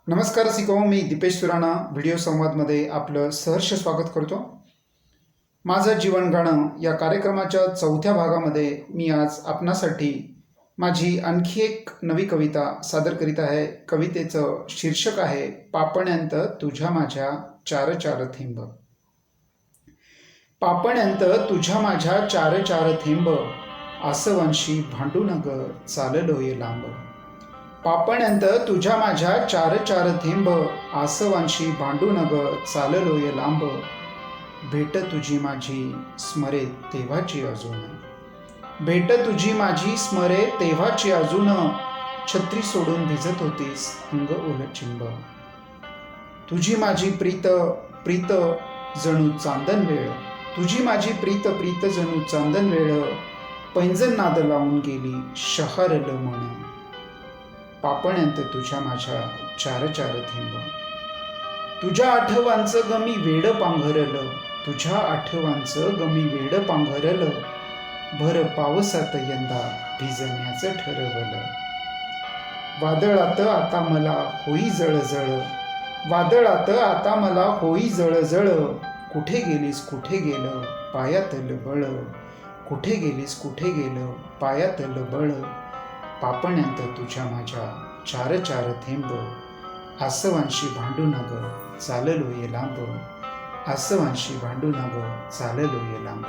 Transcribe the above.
नमस्कार रसिको, मी दीपेश सुराणा व्हिडिओ संवादमध्ये आपलं सहर्ष स्वागत करतो. माझं जीवन गाणं या कार्यक्रमाच्या चौथ्या भागामध्ये मी आज आपणासाठी माझी आणखी एक नवी कविता सादर करीत आहे. कवितेचं शीर्षक आहे पापण्यांत तुझ्या माझ्या चार चार थेंब. पापण्यांत तुझ्या माझ्या चार चार थेंब, आसवांशी भांडू नग चाललोय लांब. पापण्यांत तुझ्या माझ्या चार चार थेंब, आसवांशी भांडू नग चाललोय लांब. भेट तुझी माझी स्मरे तेव्हाची अजून, भेट तुझी माझी स्मरे तेव्हाची अजून. छत्री सोडून भिजत होतीस अंग ओलचिंब. तुझी माझी प्रीत प्रीत जणू चांदन वेळ, तुझी माझी प्रीत प्रीत जणू चांदन वेळ. पैंजण नाद लावून गेली शहरल मन. पापण्यांत तुझ्या माझ्या चार चार थेंब. तुझ्या आठवांचं गमी वेड पांघरलं, तुझ्या आठवांचं गमी वेड पांघरलं. भर पावसात यंदा भिजण्याचं ठरवलं. वादळात आता मला होई जळजळ, वादळात आता मला होई जळजळ. कुठे गेलीस कुठे गेलं पायातलं बळ, कुठे गेलीस कुठे गेलं पायातलं बळ. पापण्यांत तुझ्या माझ्या चार चार थेंब, आसवांशी भांडू नग चाललोय लांब. आसवांशी भांडू नग चाललोय लांब.